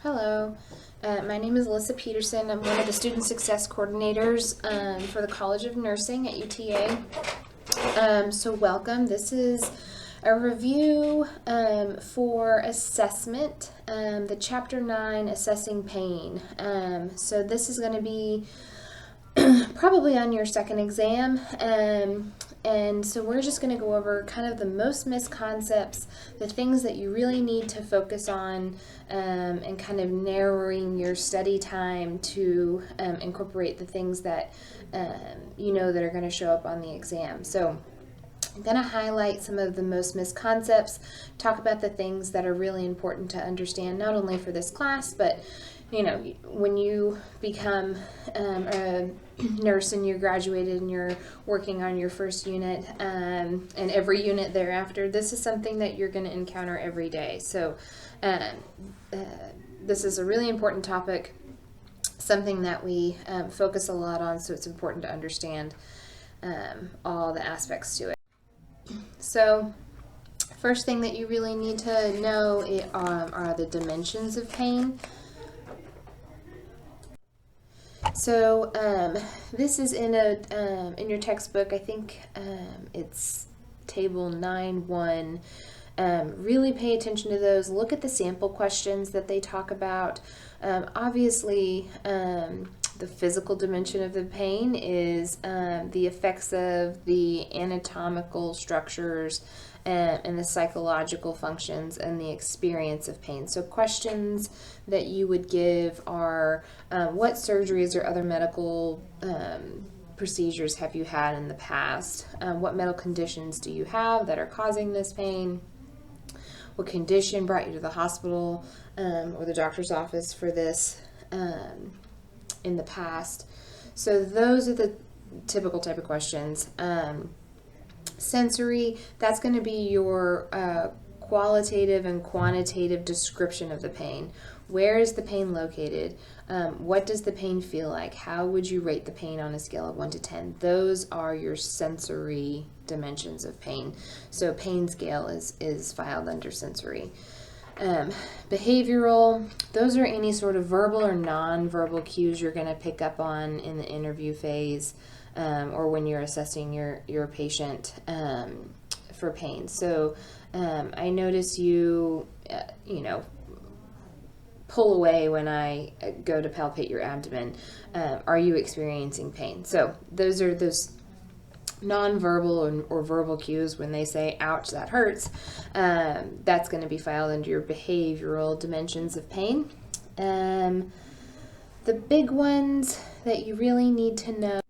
Hello, my name is Alyssa Peterson. I'm one of the student success coordinators for the College of Nursing at UTA. So welcome. This is a review for assessment, the Chapter 9, Assessing Pain. So this is going to be probably on your second exam. And so we're just going to go over kind of the most missed concepts, the things that you really need to focus on, and kind of narrowing your study time to incorporate the things that you know that are going to show up on the exam. So I'm going to highlight some of the most missed concepts, talk about the things that are really important to understand, not only for this class, but you know, when you become a nurse and you're graduated and you're working on your first unit and every unit thereafter, this is something that you're going to encounter every day. So this is a really important topic, something that we focus a lot on, so it's important to understand all the aspects to it. So first thing that you really need to know are the dimensions of pain. So this is in your textbook. I think it's table 9.1. Really pay attention to those. Look at the sample questions that they talk about. Obviously, the physical dimension of the pain is the effects of the anatomical structures and the psychological functions and the experience of pain. So questions that you would give are what surgeries or other medical procedures have you had in the past? What medical conditions do you have that are causing this pain? What condition brought you to the hospital or the doctor's office for this in the past? So those are the typical type of questions. Sensory, that's going to be your qualitative and quantitative description of the pain. Where is the pain located? What does the pain feel like? How would you rate the pain on a scale of 1 to 10? Those are your sensory dimensions of pain. So pain scale is filed under sensory. Behavioral, those are any sort of verbal or non-verbal cues you're going to pick up on in the interview phase or when you're assessing your patient for pain. So I notice you pull away when I go to palpate your abdomen. Are you experiencing pain? So those are those nonverbal or verbal cues. When they say, ouch, that hurts, that's going to be filed under your behavioral dimensions of pain. The big ones that you really need to know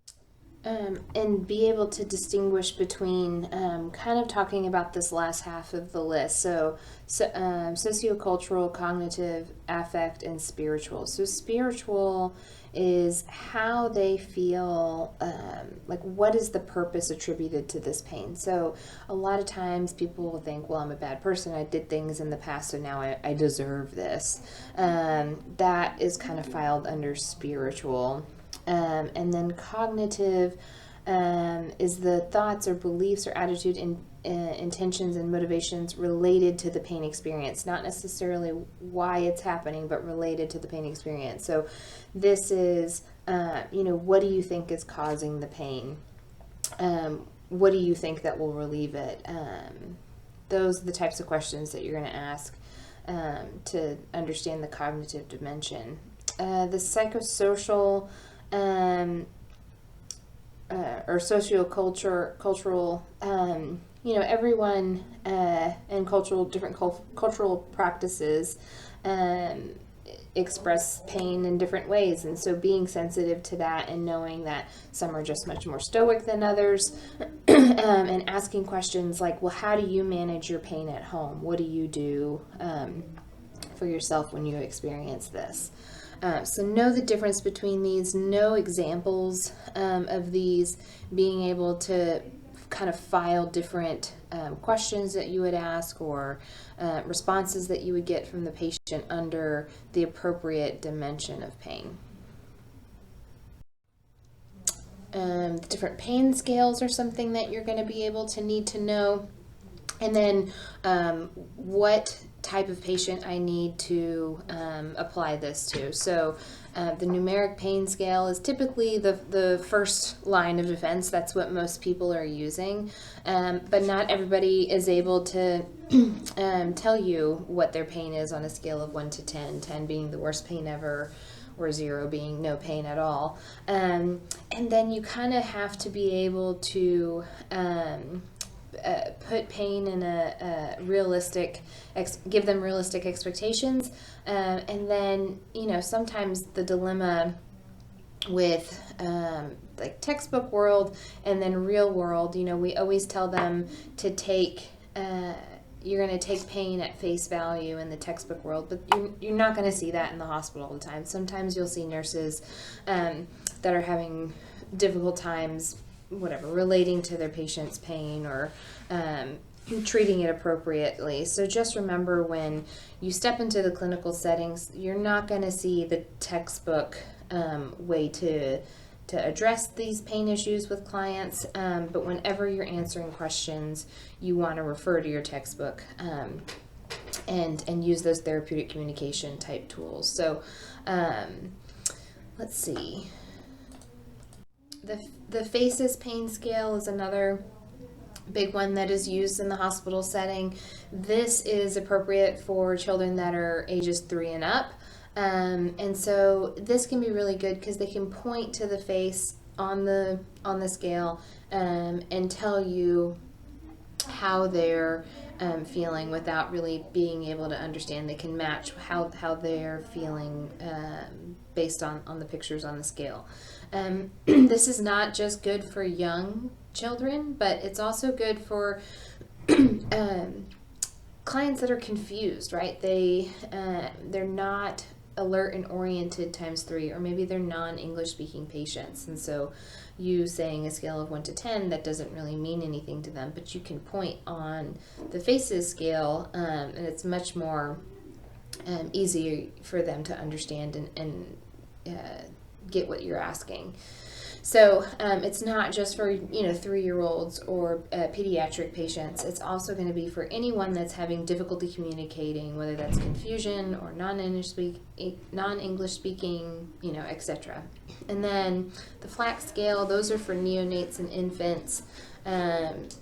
and be able to distinguish between kind of talking about this last half of the list. So sociocultural, cognitive, affect, and spiritual. So spiritual is how they feel, like what is the purpose attributed to this pain. So a lot of times people will think, well, I'm a bad person, I did things in the past, so now I deserve this. That is kind of filed under spiritual. And then cognitive is the thoughts or beliefs or attitude intentions and motivations related to the pain experience, not necessarily why it's happening, but related to the pain experience. So this is, what do you think is causing the pain? What do you think that will relieve it? Those are the types of questions that you're going to ask to understand the cognitive dimension. The psychosocial or sociocultural, everyone and different cultural practices express pain in different ways, and so being sensitive to that and knowing that some are just much more stoic than others, and asking questions like, well, how do you manage your pain at home? What do you do for yourself when you experience this? So know the difference between these, know examples of these, being able to kind of file different questions that you would ask or responses that you would get from the patient under the appropriate dimension of pain. The different pain scales are something that you're going to be able to need to know. And then what type of patient I need to apply this to. So the numeric pain scale is typically the first line of defense. That's what most people are using. But not everybody is able to tell you what their pain is on a scale of 1 to 10, 10 being the worst pain ever, or 0 being no pain at all. And then you kind of have to be able to put pain in a realistic, give them realistic expectations. And then, sometimes the dilemma with like textbook world and then real world, we always tell them to take, you're going to take pain at face value in the textbook world, but you're not going to see that in the hospital all the time. Sometimes you'll see nurses that are having difficult times, relating to their patient's pain or treating it appropriately. So just remember, when you step into the clinical settings, you're not going to see the textbook way to address these pain issues with clients, but whenever you're answering questions, you want to refer to your textbook and use those therapeutic communication type tools. So let's see. The FACES pain scale is another big one that is used in the hospital setting. This is appropriate for children that are ages 3 and up. And so this can be really good because they can point to the face on the scale and tell you how they're feeling without really being able to understand. They can match how they're feeling based on the pictures on the scale. This is not just good for young children, but it's also good for clients that are confused, right? They're not alert and oriented times 3, or maybe they're non-English speaking patients, and so you saying a scale of 1 to 10, that doesn't really mean anything to them, but you can point on the FACES scale, and it's much more easier for them to understand and get what you're asking. So it's not just for 3-year-olds or pediatric patients. It's also going to be for anyone that's having difficulty communicating, whether that's confusion or non-English speaking, etc. And then the FLAC scale, those are for neonates and infants.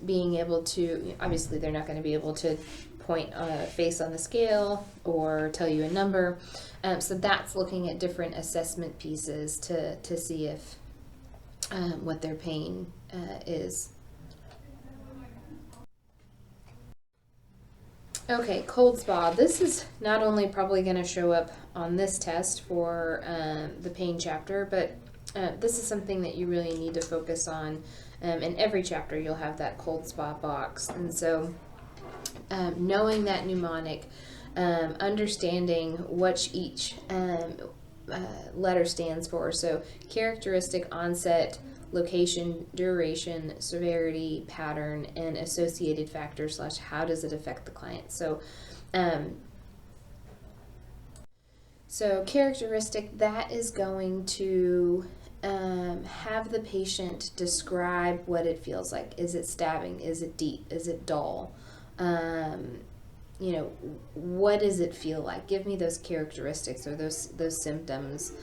Being able to, obviously they're not going to be able to point a face on the scale or tell you a number. So that's looking at different assessment pieces to see if what their pain is. Okay, cold spa. This is not only probably going to show up on this test for the pain chapter, but this is something that you really need to focus on. In every chapter you'll have that cold spa box, and so knowing that mnemonic, understanding what each letter stands for. So characteristic, onset, location, duration, severity, pattern, and associated factors / how does it affect the client. So so characteristic, that is going to have the patient describe what it feels like. Is it stabbing? Is it deep? Is it dull? What does it feel like? Give me those characteristics or those symptoms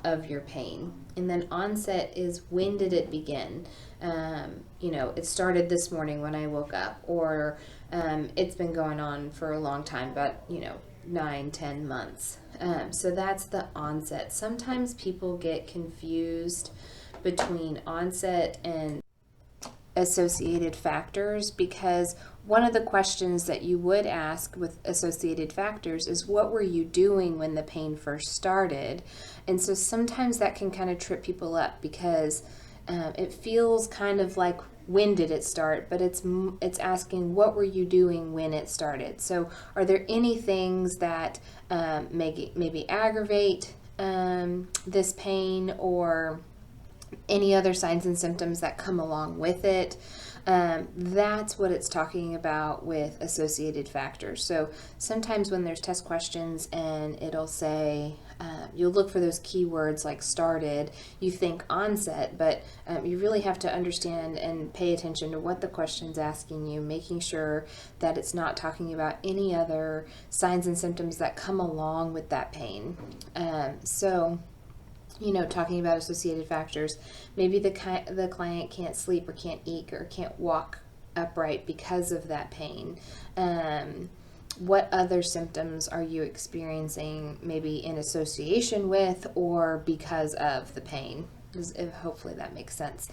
of your pain. And then onset is, when did it begin? It started this morning when I woke up, or it's been going on for a long time, about 9-10 months. So that's the onset. Sometimes people get confused between onset and associated factors, because one of the questions that you would ask with associated factors is, what were you doing when the pain first started? And so sometimes that can kind of trip people up, because it feels kind of like, when did it start? But it's asking, what were you doing when it started? So are there any things that maybe aggravate this pain, or any other signs and symptoms that come along with it? That's what it's talking about with associated factors. So sometimes when there's test questions and it'll say, you'll look for those keywords like started, you think onset, but you really have to understand and pay attention to what the question's asking you, making sure that it's not talking about any other signs and symptoms that come along with that pain. Talking about associated factors, maybe the client can't sleep or can't eat or can't walk upright because of that pain. What other symptoms are you experiencing, maybe in association with or because of the pain? Hopefully that makes sense.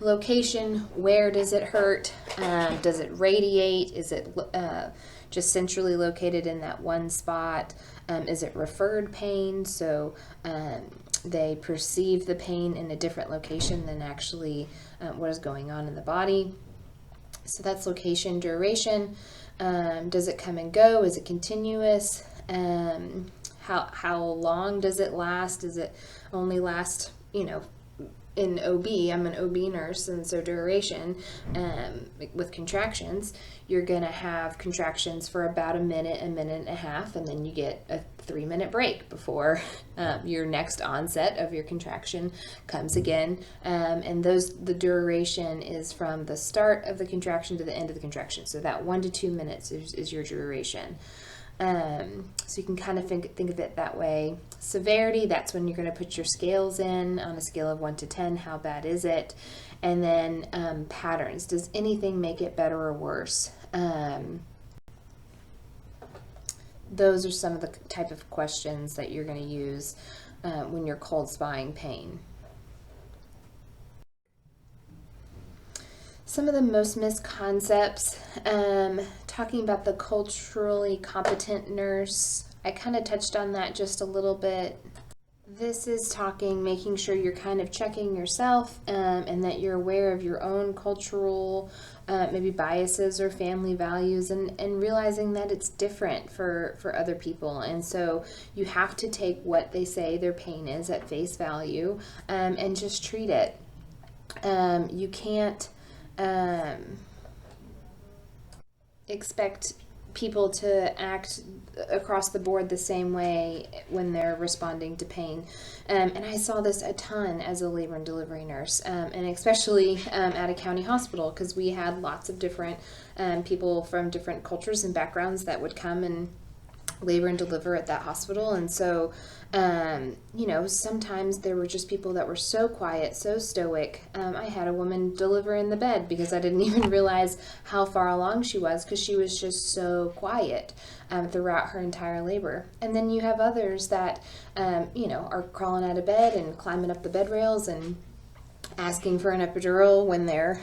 Location, where does it hurt? Does it radiate? Is it just centrally located in that one spot? Is it referred pain? So they perceive the pain in a different location than actually what is going on in the body. So that's location. Duration. Does it come and go? Is it continuous? How long does it last? Does it only last, in OB, I'm an OB nurse, and so duration, with contractions, you're going to have contractions for about a minute and a half, and then you get a 3-minute break before your next onset of your contraction comes again. And the duration is from the start of the contraction to the end of the contraction. So that 1 to 2 minutes is your duration. So you can kind of think of it that way. Severity, that's when you're going to put your scales in on a scale of 1 to 10. How bad is it? And then patterns. Does anything make it better or worse? Those are some of the type of questions that you're going to use when you're cold spying pain. Some of the most missed concepts, talking about the culturally competent nurse. I kind of touched on that just a little bit. This is making sure you're kind of checking yourself and that you're aware of your own cultural maybe biases or family values, and realizing that it's different for other people. And so you have to take what they say their pain is at face value and just treat it. You can't expect people to act across the board the same way when they're responding to pain. And I saw this a ton as a labor and delivery nurse, and especially at a county hospital, because we had lots of different people from different cultures and backgrounds that would come and labor and deliver at that hospital. And so sometimes there were just people that were so quiet, so stoic. I had a woman deliver in the bed because I didn't even realize how far along she was, because she was just so quiet throughout her entire labor. And then you have others that are crawling out of bed and climbing up the bed rails and asking for an epidural when they're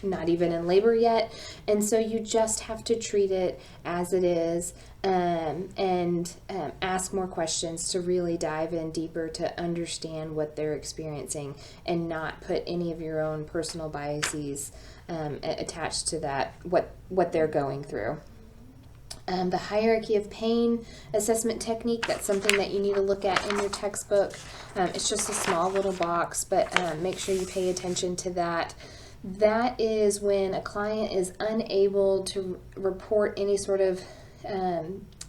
not even in labor yet. And so you just have to treat it as it is, and ask more questions to really dive in deeper to understand what they're experiencing, and not put any of your own personal biases attached to that, what they're going through. The hierarchy of pain assessment technique, that's something that you need to look at in your textbook. It's just a small little box, but make sure you pay attention to that. That is when a client is unable to report any sort of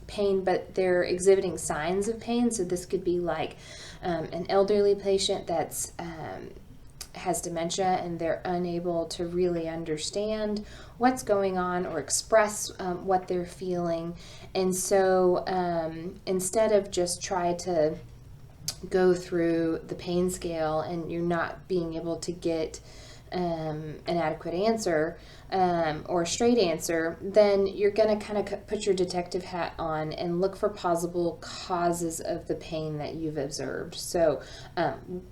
pain, but they're exhibiting signs of pain. So this could be like an elderly patient that's has dementia, and they're unable to really understand what's going on or express what they're feeling. And so instead of just try to go through the pain scale and you're not being able to get an adequate answer or a straight answer, then you're going to kind of put your detective hat on and look for possible causes of the pain that you've observed. So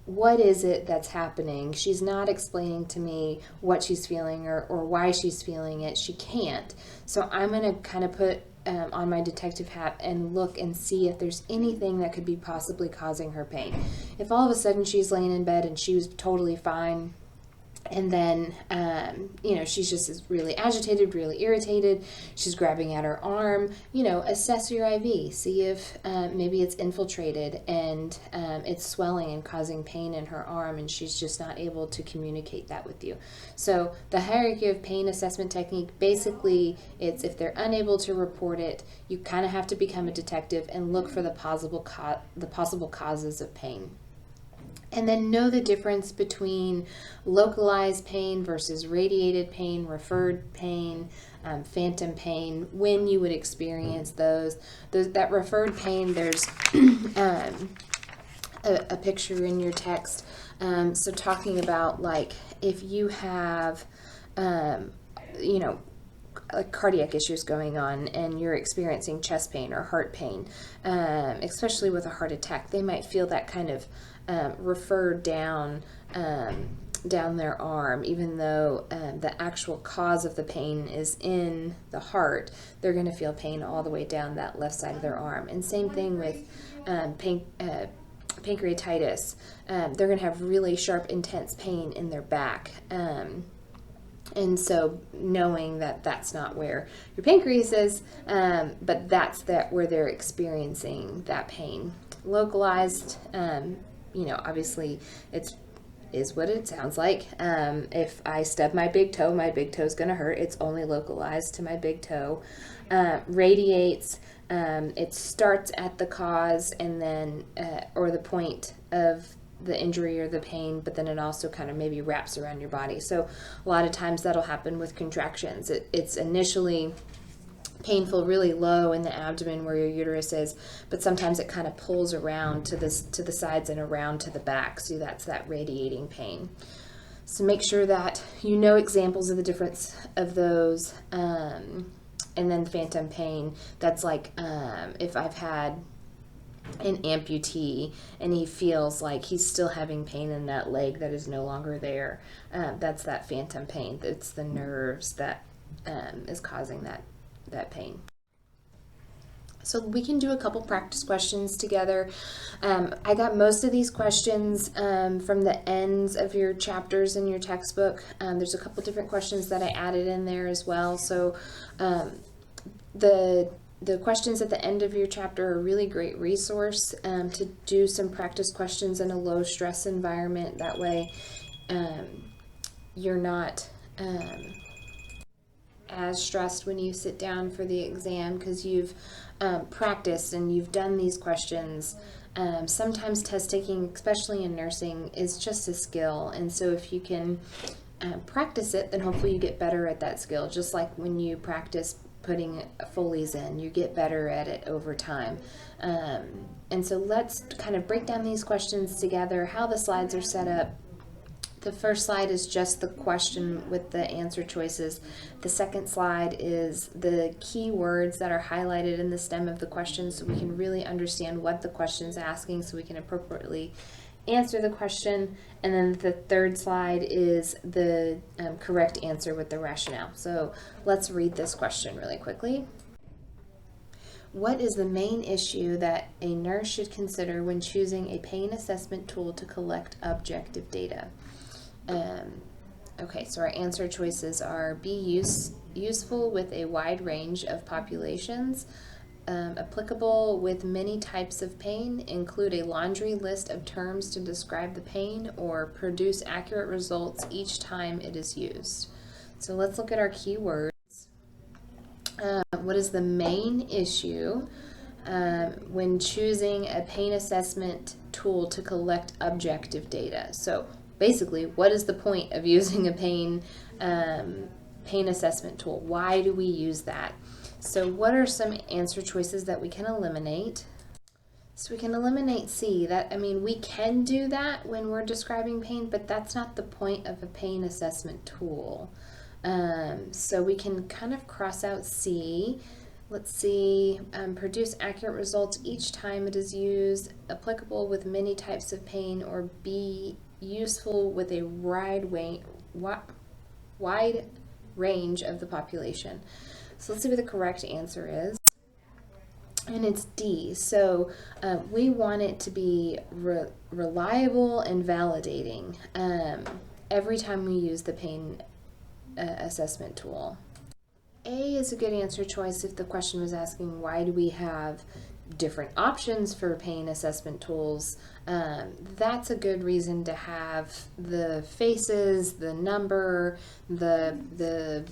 what is it that's happening? She's not explaining to me what she's feeling or why she's feeling it. She can't. So I'm going to kind of put on my detective hat and look and see if there's anything that could be possibly causing her pain. If all of a sudden she's laying in bed and she was totally fine And then, she's just really agitated, really irritated. She's grabbing at her arm. Assess your IV. See if maybe it's infiltrated and it's swelling and causing pain in her arm, and she's just not able to communicate that with you. So the hierarchy of pain assessment technique, basically, it's if they're unable to report it, you kind of have to become a detective and look for the possible causes of pain. And then know the difference between localized pain versus radiated pain, referred pain, phantom pain, when you would experience those. That referred pain, there's a picture in your text. So talking about, like, if you have, like cardiac issues going on and you're experiencing chest pain or heart pain, especially with a heart attack, they might feel that kind of referred down their arm, even though the actual cause of the pain is in the heart. They're going to feel pain all the way down that left side of their arm. And same thing with pancreatitis. They're going to have really sharp, intense pain in their back. And so knowing that that's not where your pancreas is, but that's where they're experiencing that pain. Localized, obviously is what it sounds like. If I stub my big toe's going to hurt. It's only localized to my big toe. Radiates, it starts at the cause and then, or the point of the injury or the pain, but then it also kind of maybe wraps around your body. So a lot of times that'll happen with contractions. It's initially painful, really low in the abdomen where your uterus is, but sometimes it kind of pulls around to the sides and around to the back. So that's that radiating pain. So make sure that you know examples of the difference of those. And then phantom pain, that's like if I've had an amputee and he feels like he's still having pain in that leg that is no longer there, that's that phantom pain. It's the nerves that is causing that pain. So we can do a couple practice questions together. I got most of these questions from the ends of your chapters in your textbook. There's a couple different questions that I added in there as well. So the questions at the end of your chapter are a really great resource to do some practice questions in a low stress environment. That way you're not as stressed when you sit down for the exam, because you've practiced and you've done these questions. Sometimes test taking, especially in nursing, is just a skill, and so if you can practice it, then hopefully you get better at that skill. Just like when you practice putting Foley's in, you get better at it over time. And so let's kind of break down these questions together, how the slides are set up. The first slide is just the question with the answer choices. The second slide is the key words that are highlighted in the stem of the question, so we can really understand what the question is asking, so we can appropriately answer the question. And then the third slide is the correct answer with the rationale. So let's read this question really quickly. What is the main issue that a nurse should consider when choosing a pain assessment tool to collect objective data? Okay, so our answer choices are be useful with a wide range of populations, applicable with many types of pain, include a laundry list of terms to describe the pain, or produce accurate results each time it is used. So let's look at our key words. What is the main issue when choosing a pain assessment tool to collect objective data? So basically, what is the point of using a pain assessment tool? Why do we use that? So what are some answer choices that we can eliminate? So we can eliminate C. We can do that when we're describing pain, but that's not the point of a pain assessment tool. So we can kind of cross out C. Let's see, produce accurate results each time it is used, applicable with many types of pain, or be useful with a wide range of the population. So let's see what the correct answer is. And it's D. So we want it to be reliable and validating. every time we use the pain assessment tool. A is a good answer choice if the question was asking why do we have different options for pain assessment tools. That's a good reason to have the faces, the number, the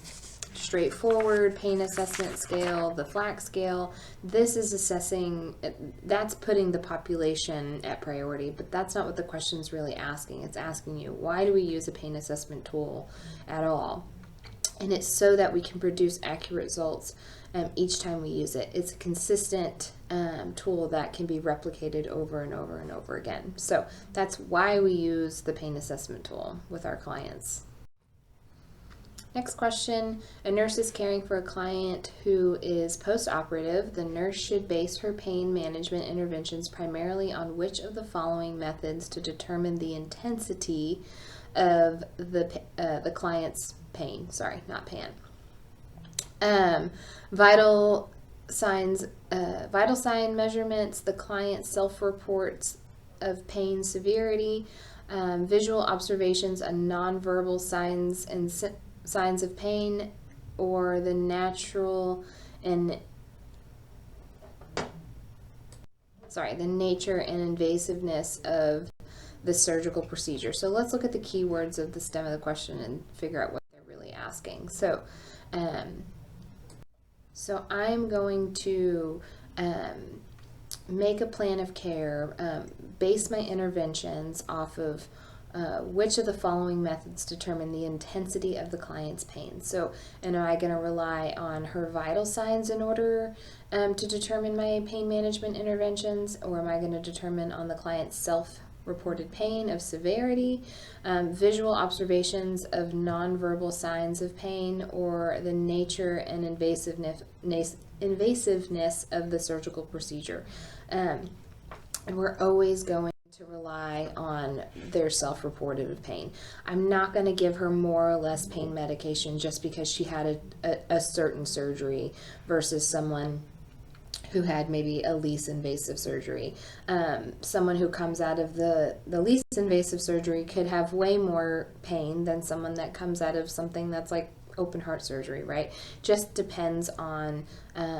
straightforward pain assessment scale, the flat scale. This is assessing, that's putting the population at priority, but that's not what the question's really asking. It's asking you, why do we use a pain assessment tool at all? And it's so that we can produce accurate results each time we use it. It's a consistent tool that can be replicated over and over and over again. So that's why we use the pain assessment tool with our clients. Next question, a nurse is caring for a client who is post-operative. The nurse should base her pain management interventions primarily on which of the following methods to determine the intensity of the client's pain. Sorry, not pan. Vital sign measurements, the client's self-reports of pain severity, visual observations of nonverbal signs and signs of pain, or the nature and invasiveness of the surgical procedure. So let's look at the keywords of the stem of the question and figure out what they're really asking. So I'm going to make a plan of care, base my interventions off of which of the following methods determine the intensity of the client's pain. So, am I going to rely on her vital signs in order to determine my pain management interventions, or am I going to determine on the client's self-reported pain of severity, visual observations of nonverbal signs of pain, or the nature and invasiveness of the surgical procedure? And we're always going to rely on their self-reported pain. I'm not going to give her more or less pain medication just because she had a certain surgery versus someone who had maybe a least invasive surgery. Someone who comes out of the least invasive surgery could have way more pain than someone that comes out of something that's like open heart surgery, right? Just depends on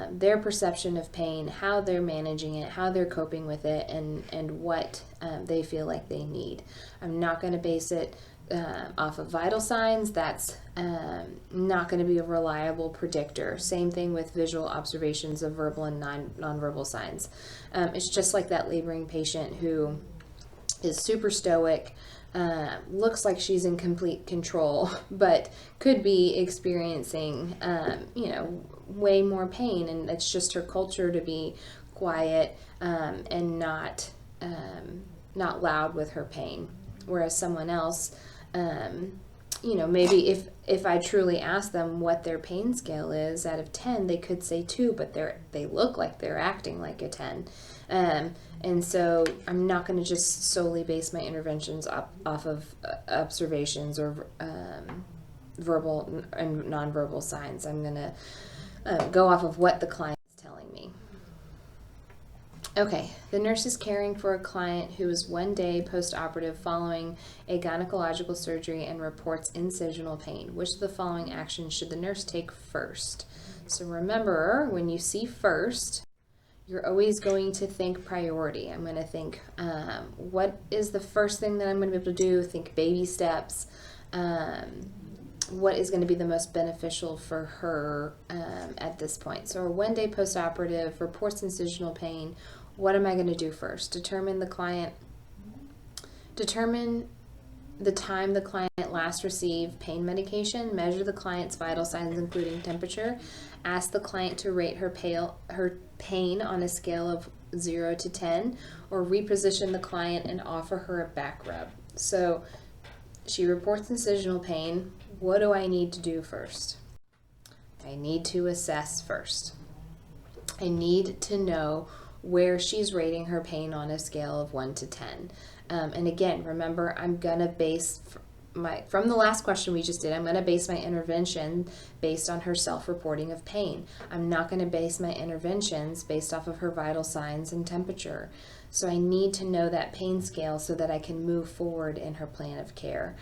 their perception of pain, how they're managing it, how they're coping with it, and what they feel like they need. I'm not going to base it off of vital signs. That's not going to be a reliable predictor. Same thing with visual observations of verbal and nonverbal signs. It's just like that laboring patient who is super stoic, looks like she's in complete control, but could be experiencing, way more pain, and it's just her culture to be quiet and not loud with her pain. Whereas someone else, maybe if I truly ask them what their pain scale is out of 10, they could say 2, but they look like they're acting like a 10. And so I'm not going to just solely base my interventions off of observations or verbal and nonverbal signs. I'm going to go off of what the client is telling me. Okay, the nurse is caring for a client who is 1 day post-operative following a gynecological surgery and reports incisional pain. Which of the following actions should the nurse take first? So remember, when you see first, you're always going to think priority. I'm going to think, what is the first thing that I'm going to be able to do? Think baby steps. What is going to be the most beneficial for her at this point? So 1 day post-operative, reports incisional pain. What am I going to do first? Determine the time the client last received pain medication, measure the client's vital signs including temperature, ask the client to rate her pain on a scale of 0 to 10, or reposition the client and offer her a back rub. So she reports incisional pain. What do I need to do first? I need to assess first. I need to know where she's rating her pain on a scale of 1 to 10. And again, remember, I'm going to base from the last question we just did, I'm going to base my intervention based on her self-reporting of pain. I'm not going to base my interventions based off of her vital signs and temperature. So I need to know that pain scale so that I can move forward in her plan of care.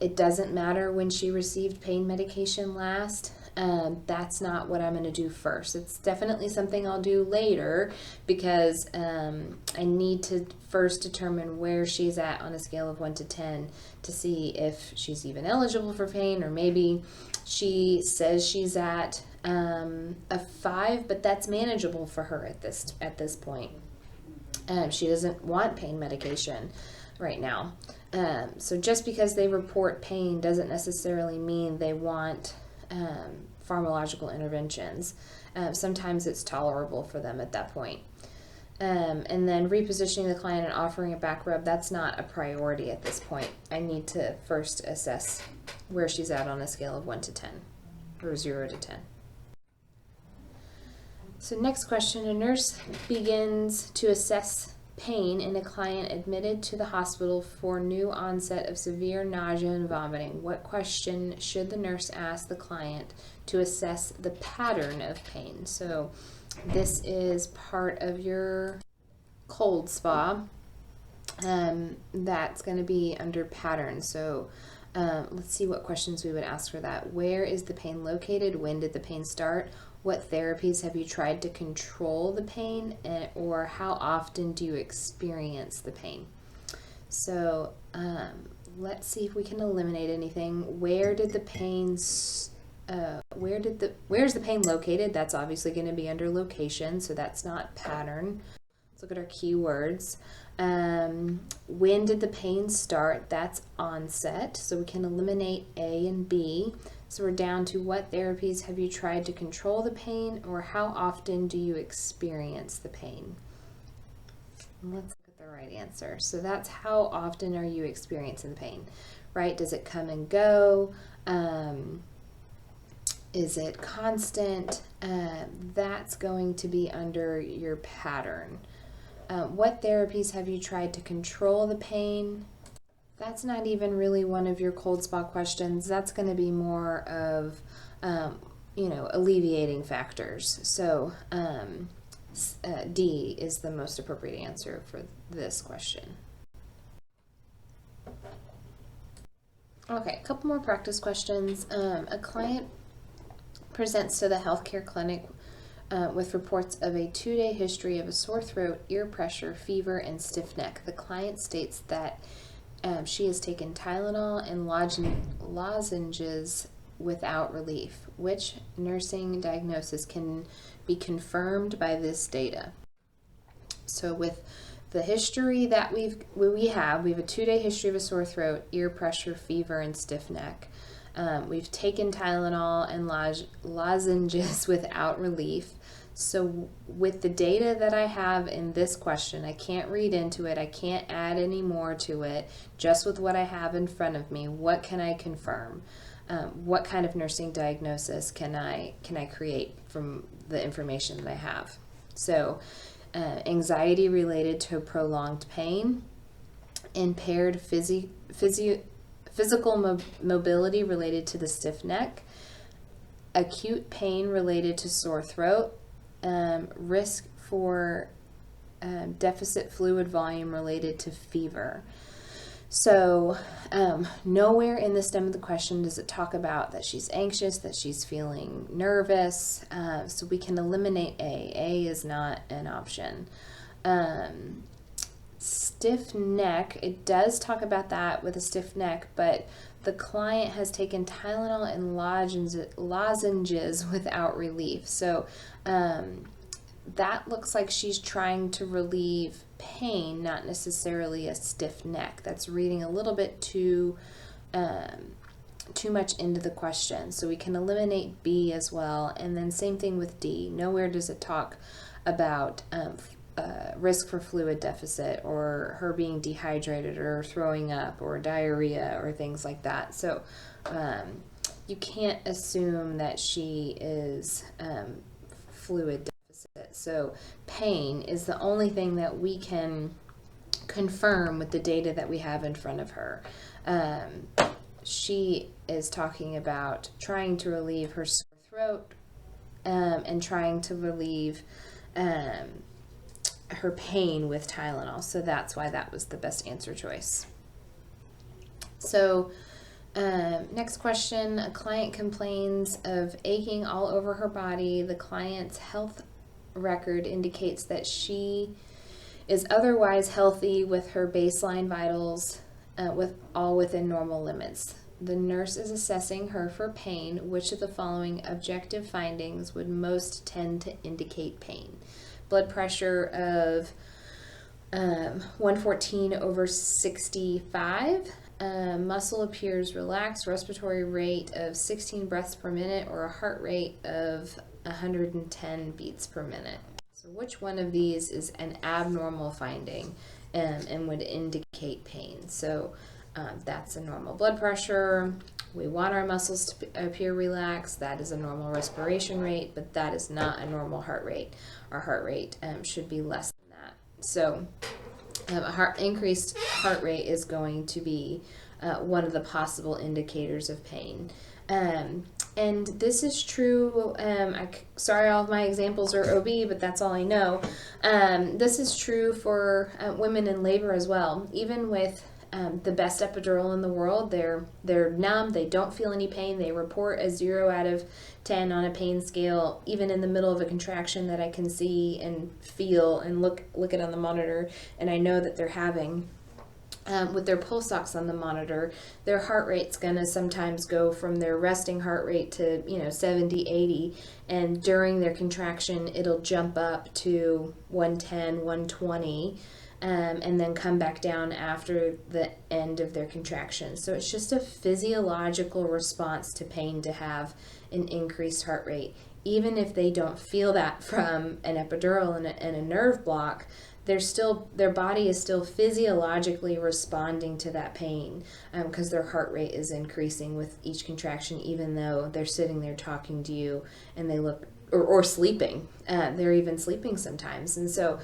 It doesn't matter when she received pain medication last. That's not what I'm going to do first. It's definitely something I'll do later because I need to first determine where she's at on a scale of 1 to 10 to see if she's even eligible for pain, or maybe she says she's at a 5, but that's manageable for her at this point. She doesn't want pain medication right now. So just because they report pain doesn't necessarily mean they want pharmacological interventions. Sometimes it's tolerable for them at that point. And then repositioning the client and offering a back rub, that's not a priority at this point. I need to first assess where she's at on a scale of 1 to 10, or 0 to 10. So next question, a nurse begins to assess pain in a client admitted to the hospital for new onset of severe nausea and vomiting. What question should the nurse ask the client to assess the pattern of pain? So this is part of your cold spa. That's going to be under pattern. So let's see what questions we would ask for that. Where is the pain located? When did the pain start? What therapies have you tried to control the pain, or how often do you experience the pain? So let's see if we can eliminate anything. Where did the pain where's the pain located? That's obviously going to be under location, so that's not pattern. Let's look at our keywords. When did the pain start? That's onset, so we can eliminate A and B. So we're down to what therapies have you tried to control the pain, or how often do you experience the pain? And let's look at the right answer. So that's how often are you experiencing the pain, right? Does it come and go? Is it constant? That's going to be under your pattern. What therapies have you tried to control the pain? That's not even really one of your cold spa questions. That's going to be more of, alleviating factors. So D is the most appropriate answer for this question. Okay, a couple more practice questions. A client presents to the healthcare clinic with reports of a 2-day history of a sore throat, ear pressure, fever, and stiff neck. The client states that she has taken Tylenol and lozenges without relief. Which nursing diagnosis can be confirmed by this data? So with the history that we have a 2-day history of a sore throat, ear pressure, fever, and stiff neck. We've taken Tylenol and lozenges without relief. So with the data that I have in this question, I can't read into it. I can't add any more to it. Just with what I have in front of me, what can I confirm? What kind of nursing diagnosis can I create from the information that I have? So anxiety related to prolonged pain, impaired physical mobility related to the stiff neck, acute pain related to sore throat, risk for deficit fluid volume related to fever. So nowhere in the stem of the question does it talk about that she's anxious, that she's feeling nervous. So we can eliminate A. A is not an option. Stiff neck, it does talk about that with a stiff neck, but the client has taken Tylenol and lozenges without relief. So that looks like she's trying to relieve pain, not necessarily a stiff neck. That's reading a little bit too much into the question. So we can eliminate B as well. And then same thing with D. Nowhere does it talk about risk for fluid deficit, or her being dehydrated, or throwing up, or diarrhea, or things like that. So you can't assume that she is fluid deficit. So pain is the only thing that we can confirm with the data that we have in front of her. She is talking about trying to relieve her sore throat and trying to relieve her pain with Tylenol. So that's why that was the best answer choice. So next question, a client complains of aching all over her body. The client's health record indicates that she is otherwise healthy with her baseline vitals within normal limits. The nurse is assessing her for pain. Which of the following objective findings would most tend to indicate pain? Blood pressure of 114/65. Muscle appears relaxed, respiratory rate of 16 breaths per minute, or a heart rate of 110 beats per minute. So which one of these is an abnormal finding and would indicate pain? So that's a normal blood pressure. We want our muscles to appear relaxed. That is a normal respiration rate, but that is not a normal heart rate. Our heart rate should be less than that. So increased heart rate is going to be one of the possible indicators of pain. And this is true, sorry all of my examples are OB, but that's all I know. This is true for women in labor as well. Even with the best epidural in the world, they're numb, they don't feel any pain, they report a 0 out of 10 on a pain scale, even in the middle of a contraction that I can see and feel and look at on the monitor, and I know that they're having. With their pulse ox on the monitor, their heart rate's going to sometimes go from their resting heart rate to 70, 80, and during their contraction it'll jump up to 110, 120, and then come back down after the end of their contraction. So it's just a physiological response to pain to have an increased heart rate. Even if they don't feel that from an epidural and a nerve block, their body is still physiologically responding to that pain because their heart rate is increasing with each contraction, even though they're sitting there talking to you and they look or sleeping. They're even sleeping sometimes. And so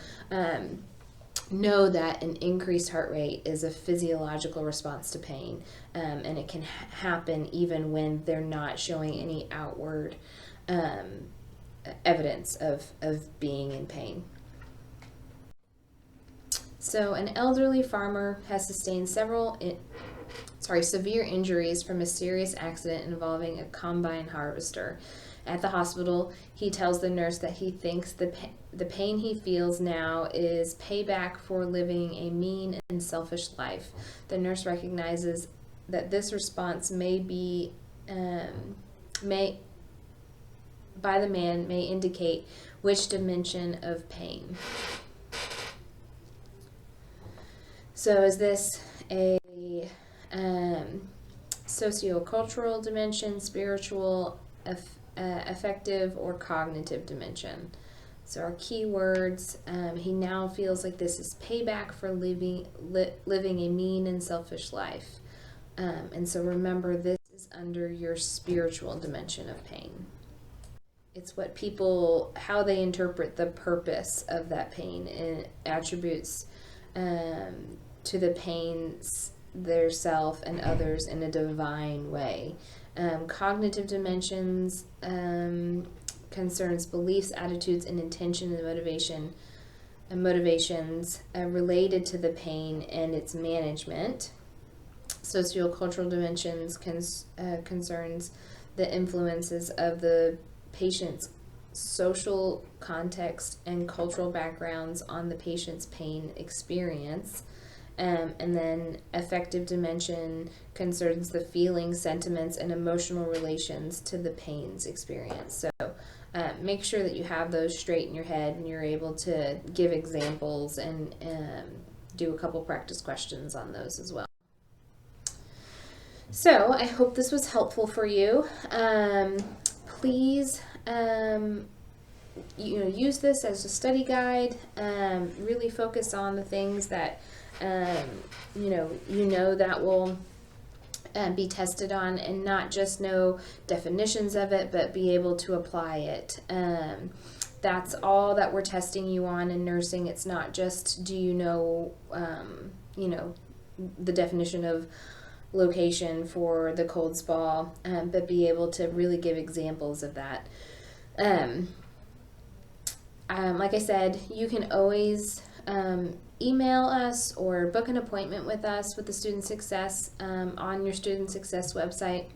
know that an increased heart rate is a physiological response to pain, and it can happen even when they're not showing any outward evidence of being in pain. So an elderly farmer has sustained severe injuries from a serious accident involving a combine harvester. At the hospital, he tells the nurse that he thinks the pain he feels now is payback for living a mean and selfish life. The nurse recognizes that this response may by the man may indicate which dimension of pain. So is this a sociocultural dimension, spiritual, affective, or cognitive dimension? So our key words, he now feels like this is payback for living a mean and selfish life. And so remember, this is under your spiritual dimension of pain. It's what people, how they interpret the purpose of that pain and attributes to the pains their self and others in a divine way. Cognitive dimensions concerns beliefs, attitudes, and intention and motivations related to the pain and its management. Sociocultural dimensions concerns the influences of the patient's social context and cultural backgrounds on the patient's pain experience. And then affective dimension concerns the feelings, sentiments, and emotional relations to the pains experience. So make sure that you have those straight in your head and you're able to give examples and do a couple practice questions on those as well. So I hope this was helpful for you. Please use this as a study guide. Really focus on the things that that will be tested on, and not just know definitions of it, but be able to apply it. That's all that we're testing you on in nursing. It's not just do you know the definition of location for the cold spa, but be able to really give examples of that. Um, like I said, you can always email us or book an appointment with us with the Student Success on your Student Success website.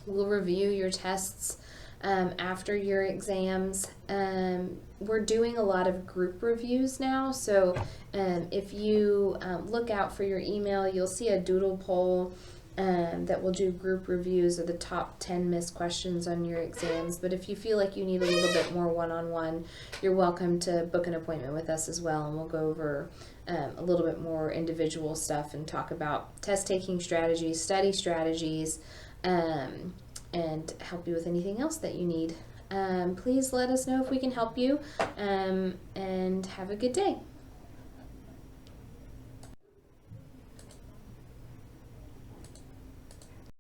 We'll review your tests after your exams. We're doing a lot of group reviews now, so if you look out for your email, you'll see a doodle poll that will do group reviews of the top 10 missed questions on your exams. But if you feel like you need a little bit more one-on-one, you're welcome to book an appointment with us as well, and we'll go over a little bit more individual stuff and talk about test-taking strategies, study strategies, and help you with anything else that you need. Please let us know if we can help you, and have a good day.